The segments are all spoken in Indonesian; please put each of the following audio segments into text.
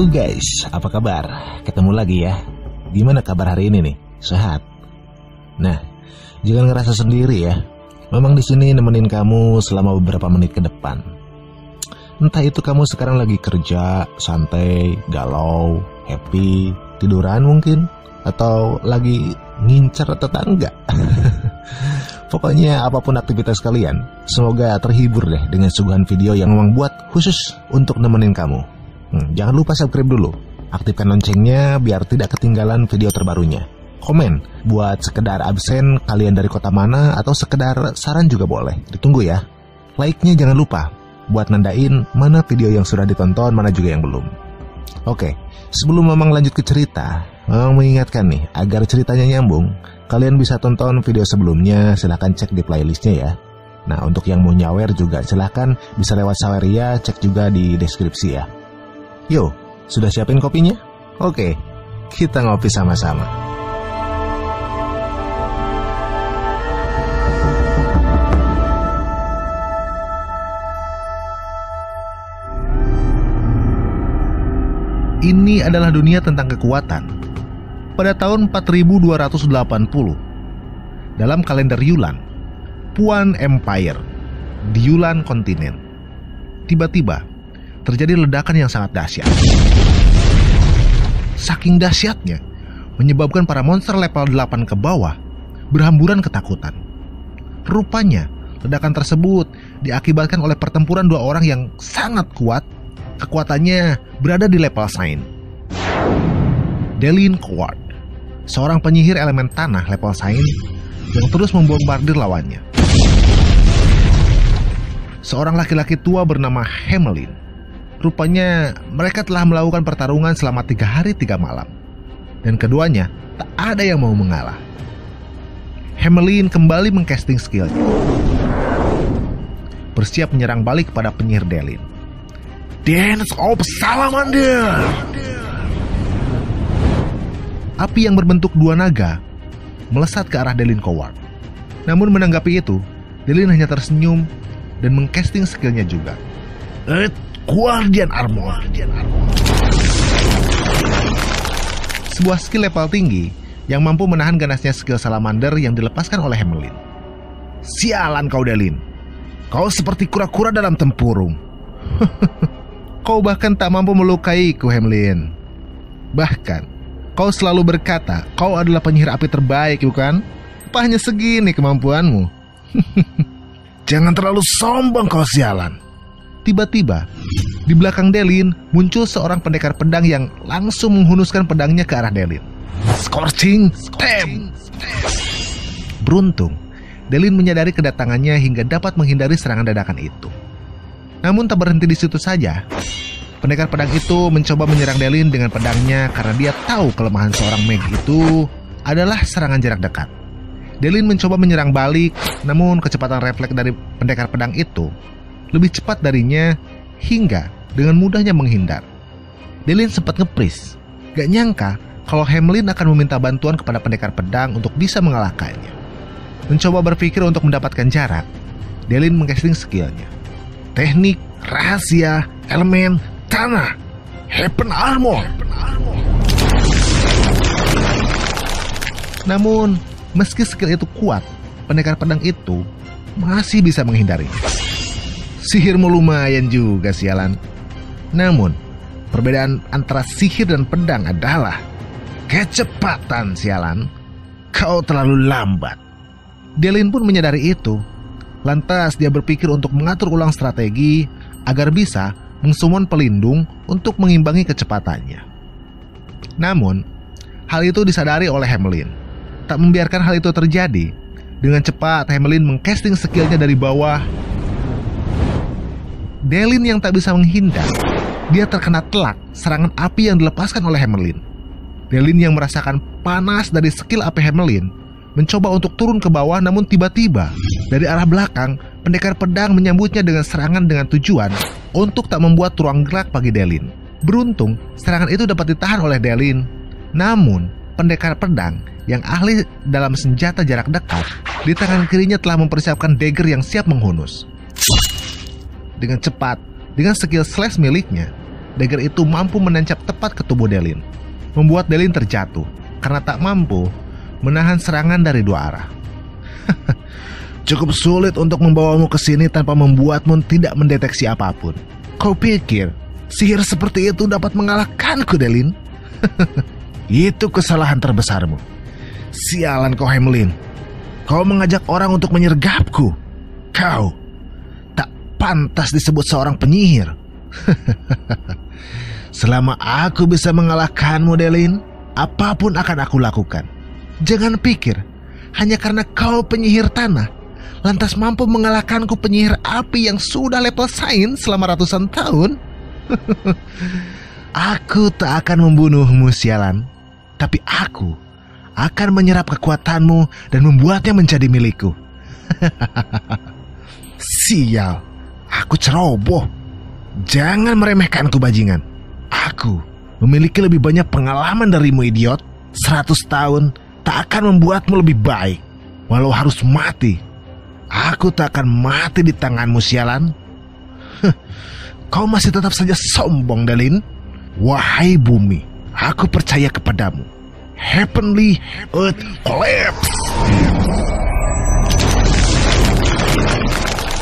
Halo guys, apa kabar? Ketemu lagi ya. Gimana kabar hari ini nih? Sehat? Nah, jangan ngerasa sendiri ya. Memang di sini nemenin kamu selama beberapa menit ke depan. Entah itu kamu sekarang lagi kerja, santai, galau, happy, tiduran mungkin, atau lagi ngincer tetangga. Pokoknya apapun aktivitas kalian, semoga terhibur deh dengan suguhan video yang memang buat khusus untuk nemenin kamu. Jangan lupa subscribe dulu, aktifkan loncengnya biar tidak ketinggalan video terbarunya. Komen buat sekedar absen kalian dari kota mana atau sekedar saran juga boleh, ditunggu ya. Like-nya jangan lupa buat nandain mana video yang sudah ditonton, mana juga yang belum. Oke, sebelum Mamang lanjut ke cerita, Mamang mengingatkan nih, agar ceritanya nyambung, kalian bisa tonton video sebelumnya, silahkan cek di playlistnya ya. Nah, untuk yang mau nyawer juga silahkan bisa lewat Saweria, cek juga di deskripsi ya. Yo, sudah siapin kopinya? Oke, kita ngopi sama-sama. Ini adalah dunia tentang kekuatan. Pada tahun 4280, dalam kalender Yulan, Puan Empire di Yulan kontinen, tiba-tiba terjadi ledakan yang sangat dahsyat. Saking dahsyatnya, menyebabkan para monster level 8 ke bawah berhamburan ketakutan. Rupanya, ledakan tersebut diakibatkan oleh pertempuran dua orang yang sangat kuat. Kekuatannya berada di level Saint. Delin Coward, seorang penyihir elemen tanah level Saint yang terus membombardir lawannya. Seorang laki-laki tua bernama Hamelin. Rupanya mereka telah melakukan pertarungan selama 3 hari 3 malam. Dan keduanya tak ada yang mau mengalah. Hamelin kembali mengcasting skillnya, bersiap menyerang balik kepada penyihir Delin. Dance of Salamander. Api yang berbentuk 2 naga melesat ke arah Delin Coward. Namun menanggapi itu, Delin hanya tersenyum dan mengcasting skillnya juga, Guardian Armor. Sebuah skill level tinggi yang mampu menahan ganasnya skill Salamander yang dilepaskan oleh Hamelin. Sialan kau Delin, kau seperti kura-kura dalam tempurung. Kau bahkan tak mampu melukaiku, Hamelin. Bahkan kau selalu berkata kau adalah penyihir api terbaik, bukan? Apa hanya segini kemampuanmu? Jangan terlalu sombong kau, sialan. Tiba-tiba di belakang Delin muncul seorang pendekar pedang yang langsung menghunuskan pedangnya ke arah Delin. Scorching Stab. Beruntung Delin menyadari kedatangannya hingga dapat menghindari serangan dadakan itu. Namun tak berhenti di situ saja. Pendekar pedang itu mencoba menyerang Delin dengan pedangnya karena dia tahu kelemahan seorang mage itu adalah serangan jarak dekat. Delin mencoba menyerang balik, namun kecepatan refleks dari pendekar pedang itu lebih cepat darinya hingga dengan mudahnya menghindar. Delin sempat nge-freeze, gak nyangka kalau Hamelin akan meminta bantuan kepada pendekar pedang untuk bisa mengalahkannya. Mencoba berpikir untuk mendapatkan jarak, Delin mengcasting skillnya, teknik rahasia elemen tanah, Heaven Armor. Namun meski skill itu kuat, pendekar pedang itu masih bisa menghindari. Sihirmu lumayan juga, sialan. Namun perbedaan antara sihir dan pedang adalah kecepatan, sialan. Kau terlalu lambat. Delin pun menyadari itu. Lantas dia berpikir untuk mengatur ulang strategi agar bisa mengsummon pelindung untuk mengimbangi kecepatannya. Namun, hal itu disadari oleh Hamelin. Tak membiarkan hal itu terjadi. Dengan cepat Hamelin mengcasting skillnya dari bawah. Delin yang tak bisa menghindar, dia terkena telak serangan api yang dilepaskan oleh Hamelin. Delin yang merasakan panas dari skill api Hamelin mencoba untuk turun ke bawah, namun tiba-tiba dari arah belakang pendekar pedang menyambutnya dengan serangan dengan tujuan untuk tak membuat ruang gerak bagi Delin. Beruntung serangan itu dapat ditahan oleh Delin. Namun pendekar pedang yang ahli dalam senjata jarak dekat di tangan kirinya telah mempersiapkan dagger yang siap menghunus. Dengan cepat, dengan skill slash miliknya, dagger itu mampu menancap tepat ke tubuh Delin, membuat Delin terjatuh karena tak mampu menahan serangan dari dua arah. Cukup sulit untuk membawamu ke sini tanpa membuatmu tidak mendeteksi apapun. Kau pikir sihir seperti itu dapat mengalahkanku, Delin? Itu kesalahan terbesarmu. Sialan kau, Hamelin. Kau mengajak orang untuk menyergapku. Kau tak pantas disebut seorang penyihir. Selama aku bisa mengalahkanmu, Delin, apapun akan aku lakukan. Jangan pikir hanya karena kau penyihir tanah lantas mampu mengalahkanku, penyihir api yang sudah level sains selama ratusan tahun. Aku tak akan membunuhmu, sialan. Tapi aku akan menyerap kekuatanmu dan membuatnya menjadi milikku. Sial, aku ceroboh. Jangan meremehkanku, bajingan. Aku memiliki lebih banyak pengalaman darimu, idiot. 100 tahun tak akan membuatmu lebih baik. Walau harus mati, aku tak akan mati di tanganmu, sialan. Kau masih tetap saja sombong, Delin. Wahai bumi, aku percaya kepadamu. Heavenly Earth Collapse.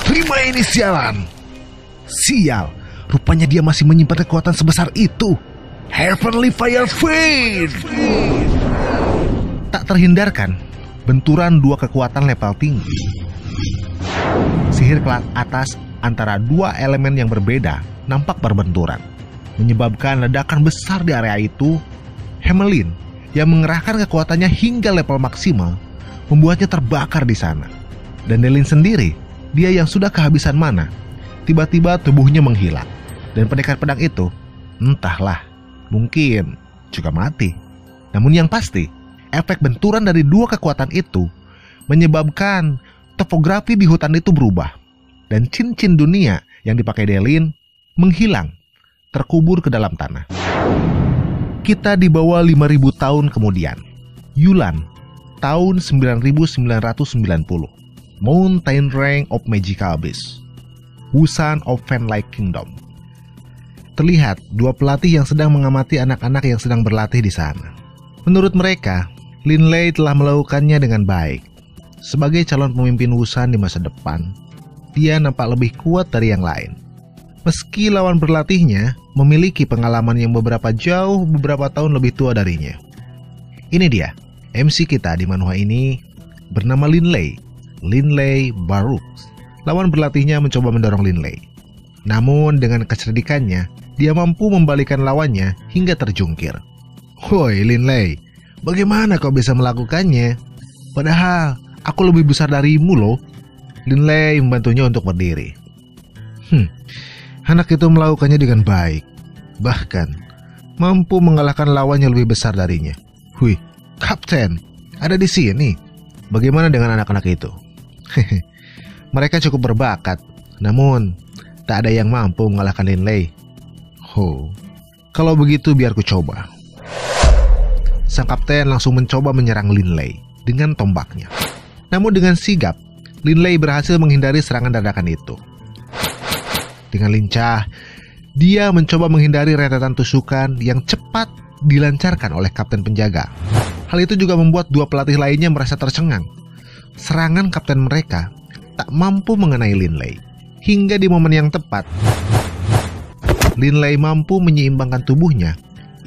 Terima ini, sialan. Sial, rupanya dia masih menyimpan kekuatan sebesar itu. Heavenly Fire Fiend. Tak terhindarkan benturan dua kekuatan level tinggi. Sihir kelas atas antara dua elemen yang berbeda nampak berbenturan, menyebabkan ledakan besar di area itu. Hamelin yang mengerahkan kekuatannya hingga level maksimal membuatnya terbakar di sana. Dan Delin sendiri, dia yang sudah kehabisan mana, tiba-tiba tubuhnya menghilang. Dan pendekar pedang itu, entahlah, mungkin juga mati. Namun yang pasti, efek benturan dari dua kekuatan itu menyebabkan topografi di hutan itu berubah. Dan cincin dunia yang dipakai Delin menghilang, terkubur ke dalam tanah. Kita dibawa 5.000 tahun kemudian. Yulan, tahun 9990. Mountain Range of Magical Abyss, Wusan of Fanlight Kingdom. Terlihat dua pelatih yang sedang mengamati anak-anak yang sedang berlatih di sana. Menurut mereka, Lin Lei telah melakukannya dengan baik. Sebagai calon pemimpin Wusan di masa depan, dia nampak lebih kuat dari yang lain. Meski lawan berlatihnya memiliki pengalaman yang beberapa tahun lebih tua darinya. Ini dia, MC kita di manhwa ini bernama Lin Lei Baruch. Lawan berlatihnya mencoba mendorong Lin Lei. Namun dengan kecerdikannya, dia mampu membalikan lawannya hingga terjungkir. Woi Lin Lei, bagaimana kau bisa melakukannya? Padahal aku lebih besar darimu loh. Lin Lei membantunya untuk berdiri. Anak itu melakukannya dengan baik. Bahkan mampu mengalahkan lawan yang lebih besar darinya. Wih, Kapten, ada di sini. Bagaimana dengan anak-anak itu? Mereka cukup berbakat, namun tak ada yang mampu mengalahkan Lin Lei. Kalau begitu biar ku coba. Sang kapten langsung mencoba menyerang Lin Lei dengan tombaknya. Namun dengan sigap, Lin Lei berhasil menghindari serangan dadakan itu. Dengan lincah, dia mencoba menghindari rentetan tusukan yang cepat dilancarkan oleh kapten penjaga. Hal itu juga membuat dua pelatih lainnya merasa tercengang. Serangan kapten mereka tak mampu mengenai Lin Lei. Hingga di momen yang tepat, Lin Lei mampu menyeimbangkan tubuhnya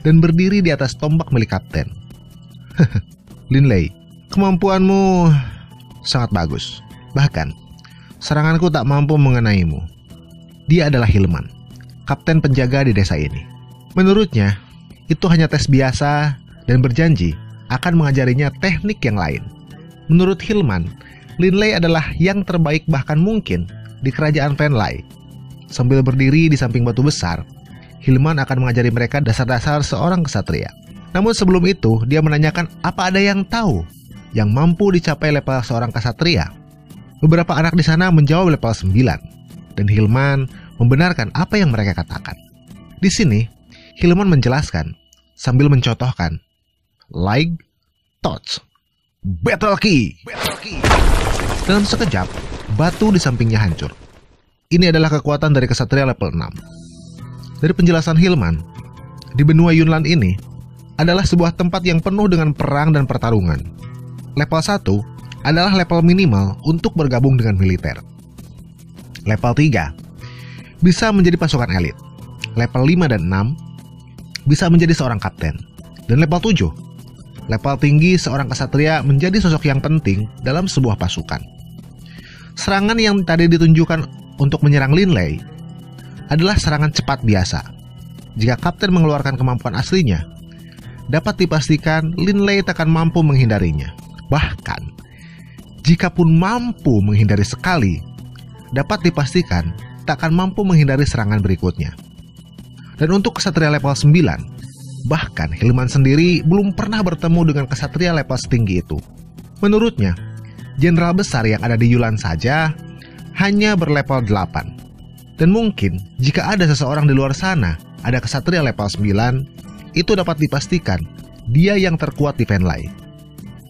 dan berdiri di atas tombak milik kapten. Lin Lei, kemampuanmu sangat bagus. Bahkan, seranganku tak mampu mengenaimu. Dia adalah Hilman, kapten penjaga di desa ini. Menurutnya, itu hanya tes biasa dan berjanji akan mengajarinya teknik yang lain. Menurut Hilman, Lin Lei adalah yang terbaik bahkan mungkin di kerajaan Fanlai. Sambil berdiri di samping batu besar, Hilman akan mengajari mereka dasar-dasar seorang ksatria. Namun sebelum itu, dia menanyakan apa ada yang tahu yang mampu dicapai level seorang ksatria. Beberapa anak di sana menjawab level 9. Dan Hilman membenarkan apa yang mereka katakan. Di sini, Hilman menjelaskan sambil mencontohkan. Like, touch, battle key. Dalam sekejap, batu di sampingnya hancur. Ini adalah kekuatan dari ksatria level 6. Dari penjelasan Hilman, di benua Yunnan ini adalah sebuah tempat yang penuh dengan perang dan pertarungan. Level 1 adalah level minimal untuk bergabung dengan militer. Level 3 bisa menjadi pasukan elit. Level 5 dan 6 bisa menjadi seorang kapten. Dan level 7, level tinggi seorang kesatria menjadi sosok yang penting dalam sebuah pasukan. Serangan yang tadi ditunjukkan untuk menyerang Lin Lei adalah serangan cepat biasa. Jika kapten mengeluarkan kemampuan aslinya, dapat dipastikan Lin Lei tak akan mampu menghindarinya. Bahkan, jikapun mampu menghindari sekali, dapat dipastikan tak akan mampu menghindari serangan berikutnya. Dan untuk kesatria level 9, bahkan Hilman sendiri belum pernah bertemu dengan kesatria level setinggi itu. Menurutnya, jenderal besar yang ada di Yulan saja hanya berlevel 8. Dan mungkin jika ada seseorang di luar sana ada kesatria level 9, itu dapat dipastikan dia yang terkuat di Venlai.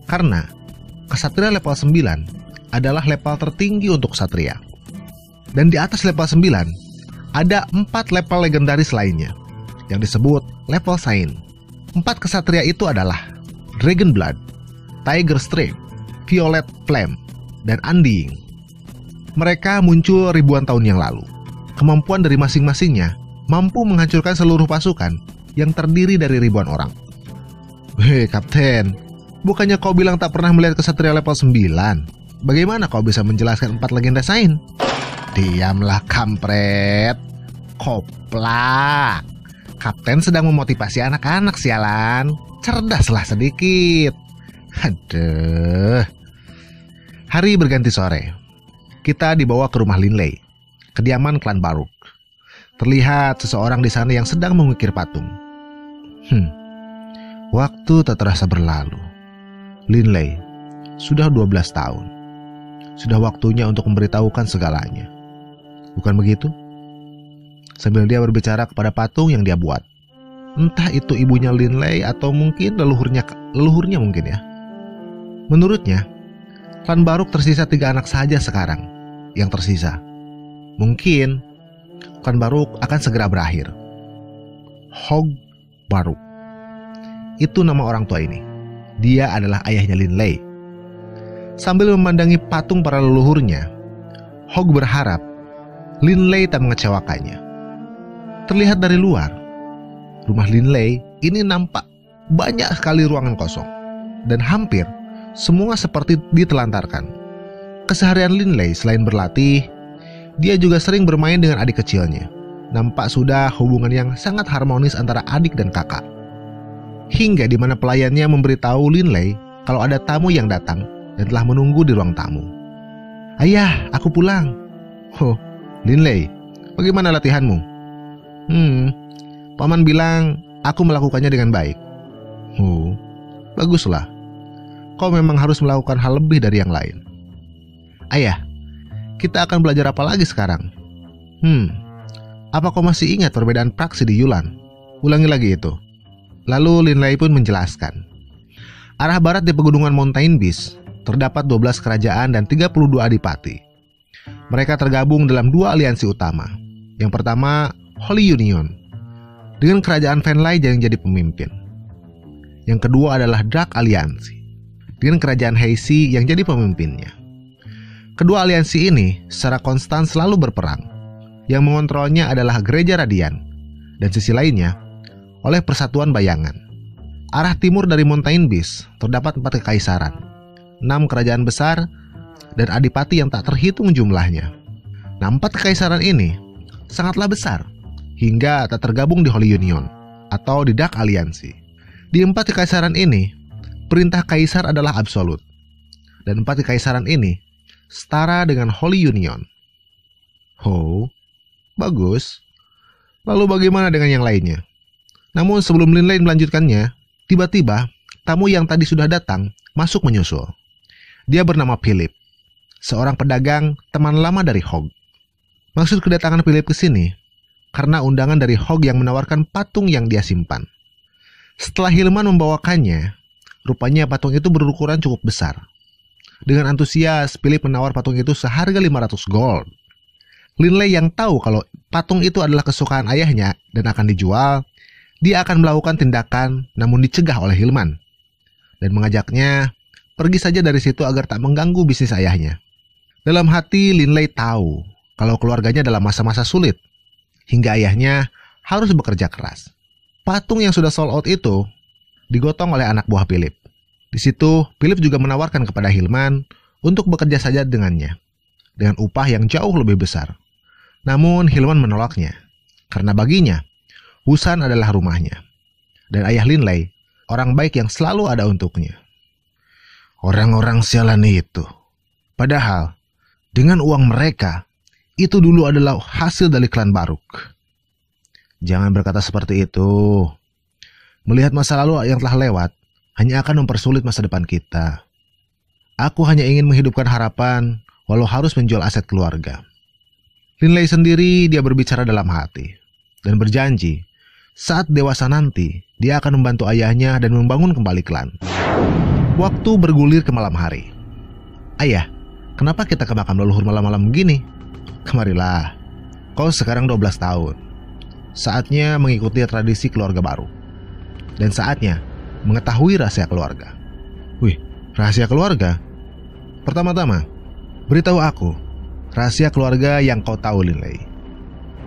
Karena kesatria level 9 adalah level tertinggi untuk kesatria. Dan di atas level 9 ada 4 level legendaris lainnya yang disebut level Saint. 4 kesatria itu adalah Dragon Blood, Tiger Strength, Violet Flame, dan Undying. Mereka muncul ribuan tahun yang lalu. Kemampuan dari masing-masingnya mampu menghancurkan seluruh pasukan yang terdiri dari ribuan orang. Hei Kapten, bukannya kau bilang tak pernah melihat kesatria level 9? Bagaimana kau bisa menjelaskan 4 legenda Saint? Diamlah kampret. Koplak. Kapten sedang memotivasi anak-anak sialan. Cerdaslah sedikit. Aduh. Hari berganti sore. Kita dibawa ke rumah Lin Lei, kediaman klan Baruk. Terlihat seseorang di sana yang sedang mengukir patung. Waktu tak terasa berlalu. Lin Lei sudah 12 tahun. Sudah waktunya untuk memberitahukan segalanya. Bukan begitu? Sambil dia berbicara kepada patung yang dia buat. Entah itu ibunya Lin Lei atau mungkin leluhurnya mungkin ya. Menurutnya, klan Baruk tersisa 3 anak saja sekarang yang tersisa. Mungkin klan Baruk akan segera berakhir. Hog Baruk. Itu nama orang tua ini. Dia adalah ayahnya Lin Lei. Sambil memandangi patung para leluhurnya, Hog berharap Lin Lei tak mengecewakannya. Terlihat dari luar, rumah Lin Lei ini nampak banyak sekali ruangan kosong. Dan hampir semua seperti ditelantarkan. Keseharian Lin Lei selain berlatih, dia juga sering bermain dengan adik kecilnya. Nampak sudah hubungan yang sangat harmonis antara adik dan kakak. Hingga di mana pelayannya memberitahu Lin Lei kalau ada tamu yang datang dan telah menunggu di ruang tamu. Ayah, aku pulang. Oh, Lin Lei, bagaimana latihanmu? Paman bilang aku melakukannya dengan baik. Oh, baguslah. Kau memang harus melakukan hal lebih dari yang lain. Ayah, kita akan belajar apa lagi sekarang? Apa kau masih ingat perbedaan praksi di Yulan? Ulangi lagi itu. Lalu Lin Lei pun menjelaskan. Arah barat di pegunungan Mountain Beast terdapat 12 kerajaan dan 32 adipati. Mereka tergabung dalam 2 aliansi utama. Yang pertama, Holy Union, dengan kerajaan Venlai yang jadi pemimpin. Yang kedua adalah Dark Alliance, dengan kerajaan Heisi yang jadi pemimpinnya. Kedua aliansi ini secara konstan selalu berperang. Yang mengontrolnya adalah Gereja Radian, dan sisi lainnya oleh Persatuan Bayangan. Arah timur dari Mountain Beast terdapat 4 kekaisaran, 6 kerajaan besar, dan adipati yang tak terhitung jumlahnya. 4 kekaisaran ini sangatlah besar, hingga tak tergabung di Holy Union atau di Dark Alliance. Di 4 kekaisaran ini, perintah kaisar adalah absolut. Dan 4 kekaisaran ini setara dengan Holy Union. Oh, bagus. Lalu bagaimana dengan yang lainnya? Namun sebelum Lin Lei melanjutkannya, tiba-tiba tamu yang tadi sudah datang masuk menyusul. Dia bernama Philip, seorang pedagang teman lama dari Hog. Maksud kedatangan Philip ke sini karena undangan dari Hog yang menawarkan patung yang dia simpan. Setelah Hilman membawakannya, rupanya patung itu berukuran cukup besar. Dengan antusias, Philip menawar patung itu seharga 500 gold. Lin Lei yang tahu kalau patung itu adalah kesukaan ayahnya dan akan dijual, dia akan melakukan tindakan namun dicegah oleh Hilman dan mengajaknya pergi saja dari situ agar tak mengganggu bisnis ayahnya. Dalam hati, Linley tahu kalau keluarganya dalam masa-masa sulit, hingga ayahnya harus bekerja keras. Patung yang sudah sold out itu digotong oleh anak buah Philip. Di situ, Philip juga menawarkan kepada Hilman untuk bekerja saja dengannya, dengan upah yang jauh lebih besar. Namun Hilman menolaknya, karena baginya, Busan adalah rumahnya. Dan ayah Linley, orang baik yang selalu ada untuknya. Orang-orang sialan itu. Padahal, dengan uang mereka, itu dulu adalah hasil dari klan Baruk. Jangan berkata seperti itu. Melihat masa lalu yang telah lewat, hanya akan mempersulit masa depan kita. Aku hanya ingin menghidupkan harapan, walau harus menjual aset keluarga. Linley sendiri, dia berbicara dalam hati, dan berjanji, saat dewasa nanti, dia akan membantu ayahnya dan membangun kembali klan. Waktu bergulir ke malam hari. Ayah, kenapa kita ke makam leluhur malam-malam begini? Kemarilah, kau sekarang 12 tahun. Saatnya mengikuti tradisi keluarga baru. Dan saatnya mengetahui rahasia keluarga. Wih, rahasia keluarga? Pertama-tama, beritahu aku rahasia keluarga yang kau tahu, Linley.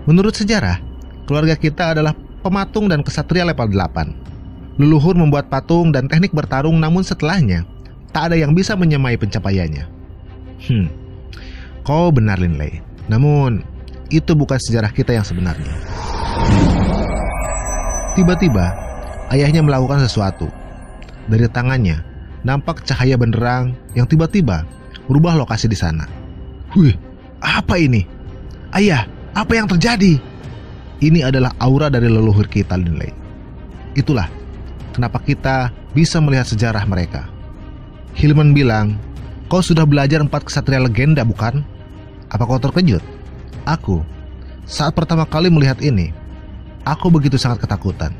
Menurut sejarah, keluarga kita adalah pematung dan kesatria level 8. Leluhur membuat patung dan teknik bertarung, namun setelahnya tak ada yang bisa menyamai pencapaiannya. Kau benar, Linley. Namun, itu bukan sejarah kita yang sebenarnya. Tiba-tiba, ayahnya melakukan sesuatu. Dari tangannya, nampak cahaya benderang yang tiba-tiba berubah lokasi di sana. Wih, apa ini? Ayah, apa yang terjadi? Ini adalah aura dari leluhur kita, Linley. Itulah kenapa kita bisa melihat sejarah mereka. Hilman bilang, kau sudah belajar 4 kesatria legenda, bukan? Apa kau terkejut? Aku, saat pertama kali melihat ini, aku begitu sangat ketakutan.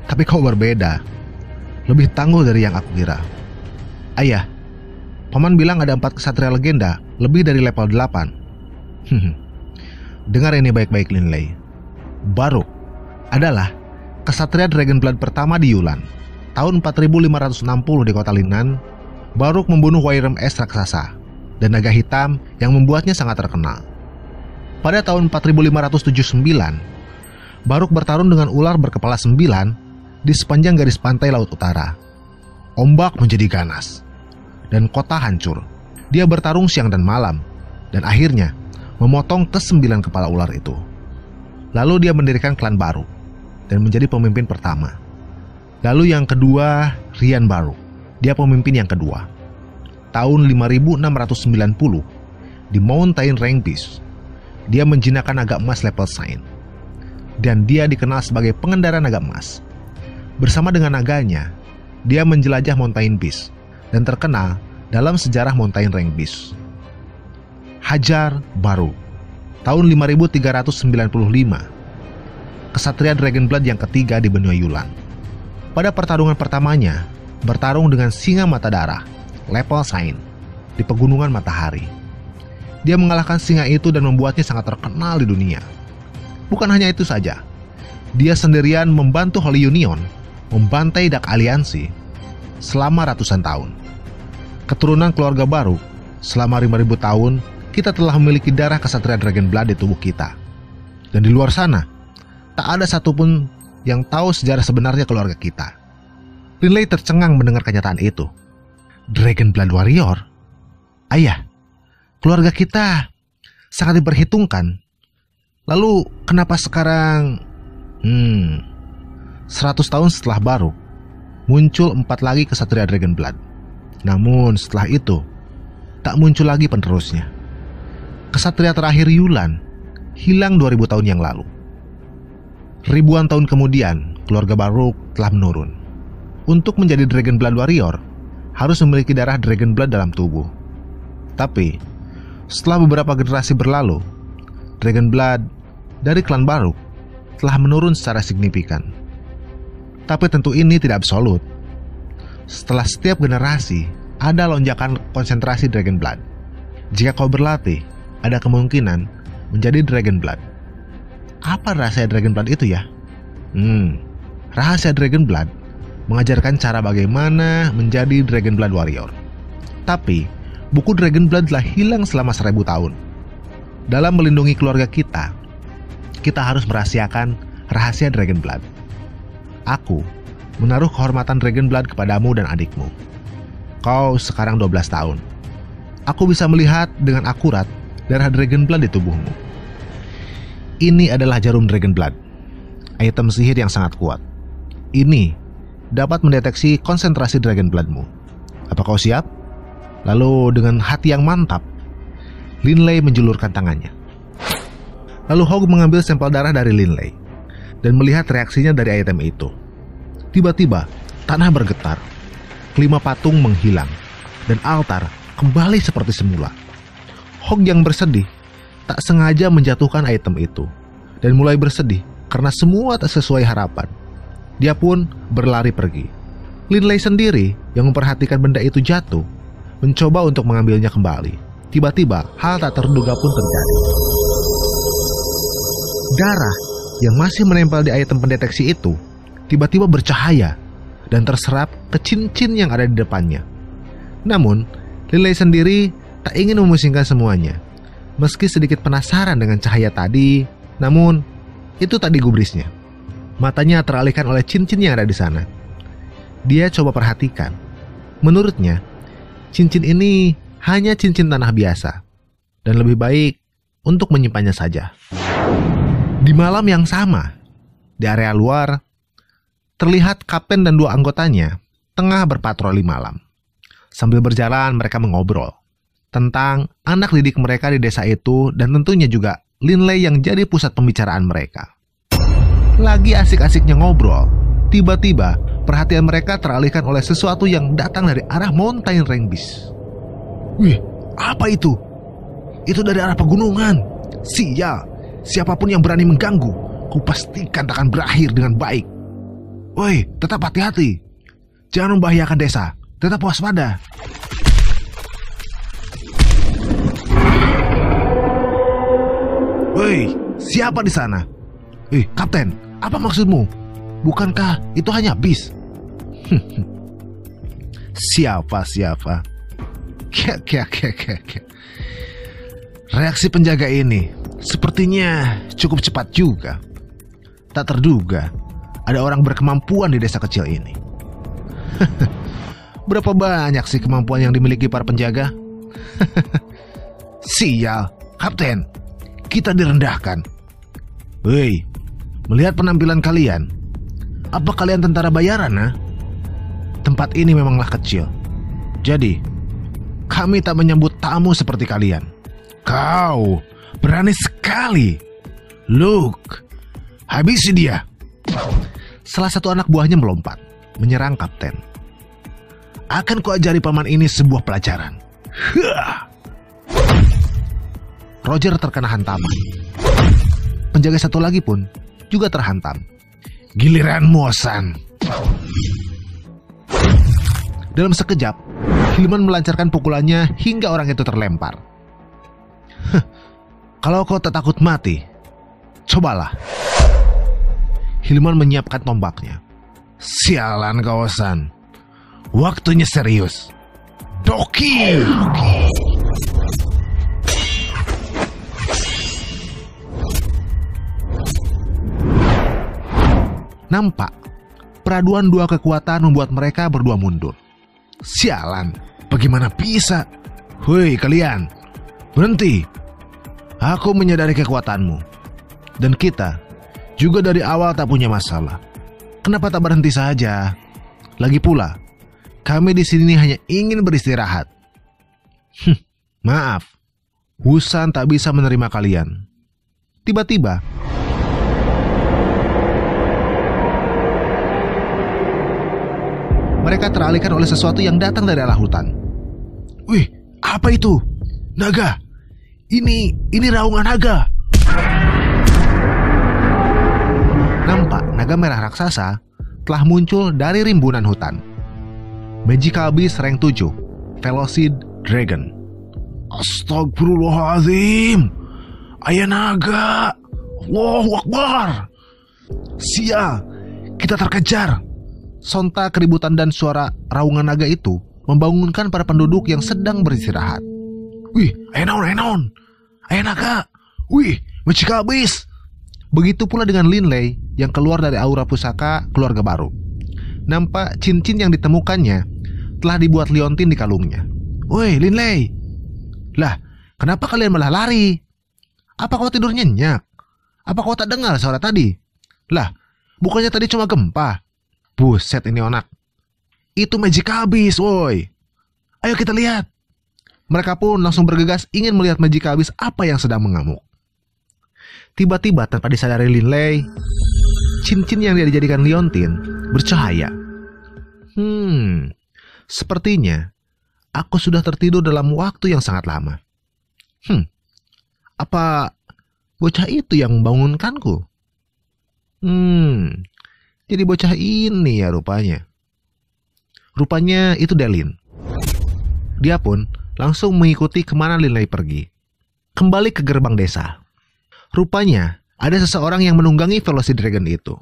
Tapi kau berbeda. Lebih tangguh dari yang aku kira. Ayah, paman bilang ada 4 kesatria legenda, lebih dari level 8. Dengar ini baik-baik, Linley. Baruk adalah kesatria Dragonblood pertama di Yulan. Tahun 4560 di kota Linnan, Baruk membunuh Wyrm S raksasa dan naga hitam yang membuatnya sangat terkenal. Pada tahun 4579, Baruk bertarung dengan ular berkepala 9 di sepanjang garis pantai laut utara. Ombak menjadi ganas dan kota hancur. Dia bertarung siang dan malam dan akhirnya memotong ke-9 kepala ular itu. Lalu dia mendirikan klan Baruk dan menjadi pemimpin pertama. Lalu yang kedua, Rian Baruk. Dia pemimpin yang kedua. Tahun 5690 di Mountain Range Beast, dia menjinakkan naga emas level 9. Dan dia dikenal sebagai pengendara naga emas. Bersama dengan naganya, dia menjelajah Mountain Beast dan terkenal dalam sejarah Mountain Range Beast. Hajar Baruk, tahun 5395, kesatria Dragonblood yang ketiga di benua Yulan. Pada pertarungan pertamanya, bertarung dengan singa mata darah, level 9, di pegunungan matahari. Dia mengalahkan singa itu dan membuatnya sangat terkenal di dunia. Bukan hanya itu saja, dia sendirian membantu Holy Union membantai Dark Aliansi selama ratusan tahun. Keturunan keluarga baru, selama 5000 tahun, kita telah memiliki darah kesatria Dragonblood di tubuh kita. Dan di luar sana, tak ada satupun yang tahu sejarah sebenarnya keluarga kita. Linley tercengang mendengar kenyataan itu. Dragonblood Warrior? Ayah, keluarga kita sangat diperhitungkan. Lalu kenapa sekarang 100 tahun setelah Baruk muncul 4 lagi kesatria Dragonblood. Namun setelah itu tak muncul lagi penerusnya. Kesatria terakhir Yulan hilang 2000 tahun yang lalu. Ribuan tahun kemudian keluarga Baruk telah menurun. Untuk menjadi Dragonblood Warrior harus memiliki darah Dragonblood dalam tubuh. Tapi setelah beberapa generasi berlalu, Dragonblood dari klan Baruk telah menurun secara signifikan. Tapi tentu ini tidak absolut. Setelah setiap generasi ada lonjakan konsentrasi Dragonblood. Jika kau berlatih, ada kemungkinan menjadi Dragonblood. Apa rahasia Dragon Blood itu ya? Rahasia Dragon Blood mengajarkan cara bagaimana menjadi Dragon Blood Warrior. Tapi, buku Dragon Blood telah hilang selama 1000 tahun. Dalam melindungi keluarga kita harus merahasiakan rahasia Dragon Blood. Aku menaruh kehormatan Dragon Blood kepadamu dan adikmu. Kau sekarang 12 tahun. Aku bisa melihat dengan akurat darah Dragon Blood di tubuhmu. Ini adalah jarum Dragon Blood, item sihir yang sangat kuat. Ini dapat mendeteksi konsentrasi Dragon Bloodmu. Apa kau siap? Lalu dengan hati yang mantap, Linley menjulurkan tangannya. Lalu Hog mengambil sampel darah dari Linley dan melihat reaksinya dari item itu. Tiba-tiba, tanah bergetar, kelima patung menghilang, dan altar kembali seperti semula. Hog yang bersedih tak sengaja menjatuhkan item itu dan mulai bersedih karena semua tak sesuai harapan. Dia pun berlari pergi. Linley sendiri yang memperhatikan benda itu jatuh, mencoba untuk mengambilnya kembali. Tiba-tiba hal tak terduga pun terjadi. Darah yang masih menempel di item pendeteksi itu tiba-tiba bercahaya dan terserap ke cincin yang ada di depannya. Namun, Linley sendiri tak ingin memusingkan semuanya. Meski sedikit penasaran dengan cahaya tadi, namun itu tak digubrisnya. Matanya teralihkan oleh cincin yang ada di sana. Dia coba perhatikan. Menurutnya, cincin ini hanya cincin tanah biasa dan lebih baik untuk menyimpannya saja. Di malam yang sama, di area luar, terlihat kapten dan 2 anggotanya tengah berpatroli malam. Sambil berjalan mereka mengobrol tentang anak didik mereka di desa itu dan tentunya juga Linley yang jadi pusat pembicaraan mereka. Lagi asik-asiknya ngobrol, tiba-tiba perhatian mereka teralihkan oleh sesuatu yang datang dari arah Mountain Range. Wih, apa itu? Itu dari arah pegunungan. Sial, siapapun yang berani mengganggu, kupastikan takkan berakhir dengan baik. Woi, tetap hati-hati. Jangan membahayakan desa. Tetap waspada. Woi, siapa di sana? Kapten, apa maksudmu? Bukankah itu hanya bis? Siapa? Reaksi penjaga ini sepertinya cukup cepat juga. Tak terduga ada orang berkemampuan di desa kecil ini. Berapa banyak sih kemampuan yang dimiliki para penjaga? Sial, Kapten, kita direndahkan. Hei, melihat penampilan kalian, apa kalian tentara bayaran, ha? Tempat ini memanglah kecil. Jadi, kami tak menyambut tamu seperti kalian. Kau berani sekali. Look, habisi dia. Salah satu anak buahnya melompat, menyerang Kapten. Akan kuajari paman ini sebuah pelajaran. Roger terkena hantaman. Penjaga satu lagi pun juga terhantam. Giliranmu, Osan. Dalam sekejap, Hilman melancarkan pukulannya hingga orang itu terlempar. Kalau kau tak takut mati, cobalah. Hilman menyiapkan tombaknya. Sialan kau, Osan. Waktunya serius. Doki! Nampak, peraduan 2 kekuatan membuat mereka berdua mundur. Sialan, bagaimana bisa? Hei kalian, berhenti. Aku menyadari kekuatanmu. Dan kita juga dari awal tak punya masalah. Kenapa tak berhenti saja? Lagi pula, kami di sini hanya ingin beristirahat. Maaf, Wusan tak bisa menerima kalian. Tiba-tiba, mereka teralihkan oleh sesuatu yang datang dari arah hutan. Wih, apa itu? Naga. Ini raungan naga. Nampak naga merah raksasa telah muncul dari rimbunan hutan. Magical Beast rank 7, Velocid Dragon. Astagfirullahaladzim. Ayah naga. Allahu Akbar! Sial, kita terkejar! Sontak keributan dan suara raungan naga itu membangunkan para penduduk yang sedang beristirahat. Wih, ayo naga! Wih, Majika habis! Begitu pula dengan Linley yang keluar dari aura pusaka keluarga baru. Nampak cincin yang ditemukannya telah dibuat liontin di kalungnya. Woi, Linley! Lah, kenapa kalian malah lari? Apa kau tidur nyenyak? Apa kau tak dengar suara tadi? Lah, bukannya tadi cuma gempa? Buset ini onak. Itu Majika habis, woi. Ayo kita lihat. Mereka pun langsung bergegas ingin melihat Majika habis apa yang sedang mengamuk. Tiba-tiba tanpa disadari Linley, cincin yang dia dijadikan liontin bercahaya. Sepertinya aku sudah tertidur dalam waktu yang sangat lama. Apa bocah itu yang membangunkanku? Jadi bocah ini ya rupanya. Rupanya itu Delin. Dia pun langsung mengikuti kemana Linley pergi. Kembali ke gerbang desa. Rupanya ada seseorang yang menunggangi Velocity Dragon itu.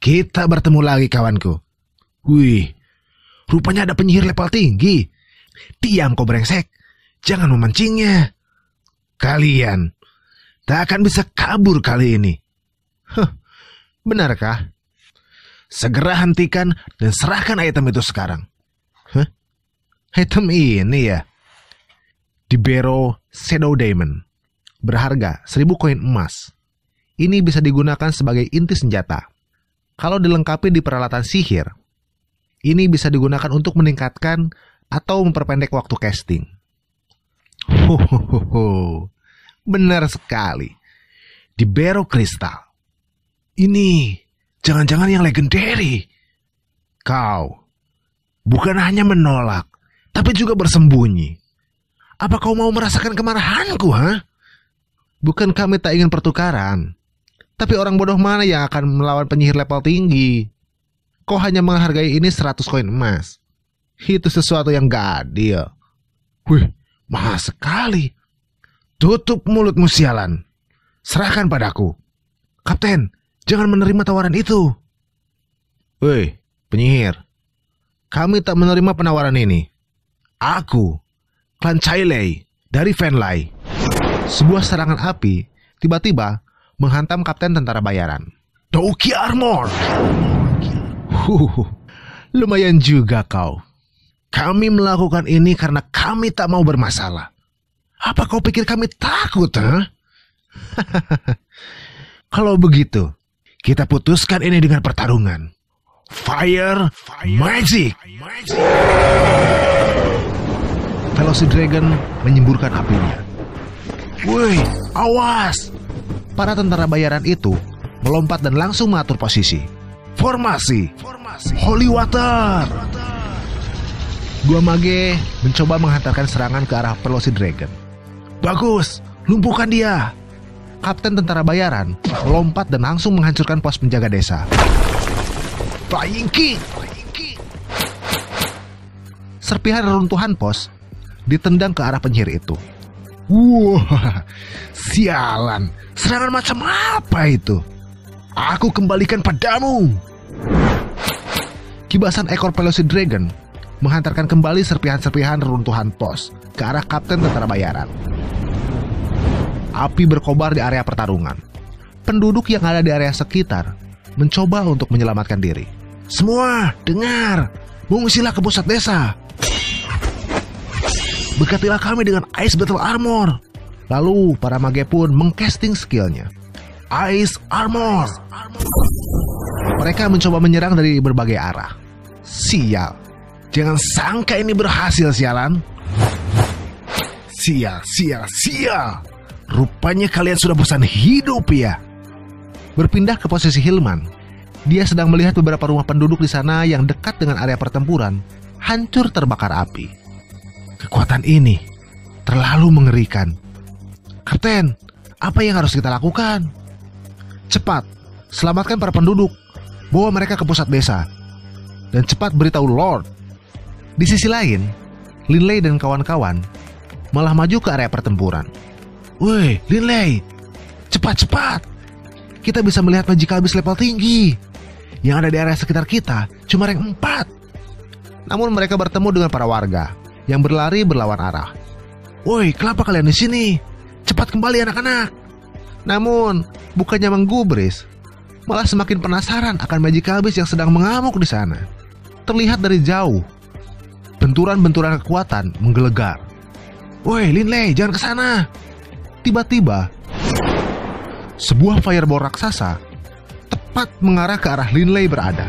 Kita bertemu lagi kawanku. Wih, rupanya ada penyihir level tinggi. Diam kau brengsek. Jangan memancingnya. Kalian tak akan bisa kabur kali ini. Benarkah? Segera hentikan dan serahkan item itu sekarang. Item ini ya? Libero Shadow Diamond. Berharga 1000 koin emas. Ini bisa digunakan sebagai inti senjata. Kalau dilengkapi di peralatan sihir, ini bisa digunakan untuk meningkatkan atau memperpendek waktu casting. Benar sekali. Libero Kristal. Ini jangan-jangan yang legendary. Kau bukan hanya menolak, tapi juga bersembunyi. Apa kau mau merasakan kemarahanku, ha? Bukan kami tak ingin pertukaran, tapi orang bodoh mana yang akan melawan penyihir level tinggi? Kau hanya menghargai ini 100 koin emas. Itu sesuatu yang gak adil. Wih, mahal sekali. Tutup mulutmu sialan. Serahkan padaku. Kapten, jangan menerima tawaran itu. Woi, penyihir. Kami tak menerima penawaran ini. Aku, klan Cailei dari Venlai. Sebuah serangan api tiba-tiba menghantam kapten tentara bayaran. Douki Armor. Lumayan juga kau. Kami melakukan ini karena kami tak mau bermasalah. Apa kau pikir kami takut, ha? Kalau begitu, kita putuskan ini dengan pertarungan. Fire Magic. Velocity Dragon menyemburkan apinya. Woi, awas! Para tentara bayaran itu melompat dan langsung mengatur posisi. Formasi Holy Water. Dua mage mencoba menghantarkan serangan ke arah Velocity Dragon. Bagus, lumpuhkan dia. Kapten tentara bayaran melompat dan langsung menghancurkan pos penjaga desa. Flying Kick. Serpihan reruntuhan pos ditendang ke arah penyihir itu. Wah, sialan. Serangan macam apa itu? Aku kembalikan padamu. Kibasan ekor Velocity Dragon menghantarkan kembali serpihan-serpihan reruntuhan pos ke arah kapten tentara bayaran. Api berkobar di area pertarungan. Penduduk yang ada di area sekitar mencoba untuk menyelamatkan diri. Semua, dengar. Mengungsilah ke pusat desa. Berkatilah kami dengan Ice Battle Armor. Lalu para mage pun mengcasting skillnya. Ice Armor. Mereka mencoba menyerang dari berbagai arah. Sial. Jangan sangka ini berhasil, sialan. Sial. Rupanya kalian sudah bosan hidup ya. Berpindah ke posisi Hilman. Dia sedang melihat beberapa rumah penduduk di sana yang dekat dengan area pertempuran hancur terbakar api. Kekuatan ini terlalu mengerikan. Kapten, apa yang harus kita lakukan? Cepat, selamatkan para penduduk. Bawa mereka ke pusat desa. Dan cepat beritahu Lord. Di sisi lain, Linley dan kawan-kawan malah maju ke area pertempuran. Woi, Linley, cepat-cepat. Kita bisa melihat magical beast level tinggi. Yang ada di area sekitar kita cuma rank 4. Namun mereka bertemu dengan para warga yang berlari berlawan arah. Woi, kenapa kalian di sini? Cepat kembali anak-anak. Namun, bukannya menggubris, malah semakin penasaran akan magical beast yang sedang mengamuk di sana. Terlihat dari jauh, benturan-benturan kekuatan menggelegar. Woi, Linley, jangan ke sana. Tiba-tiba, sebuah fireball raksasa tepat mengarah ke arah Linley berada.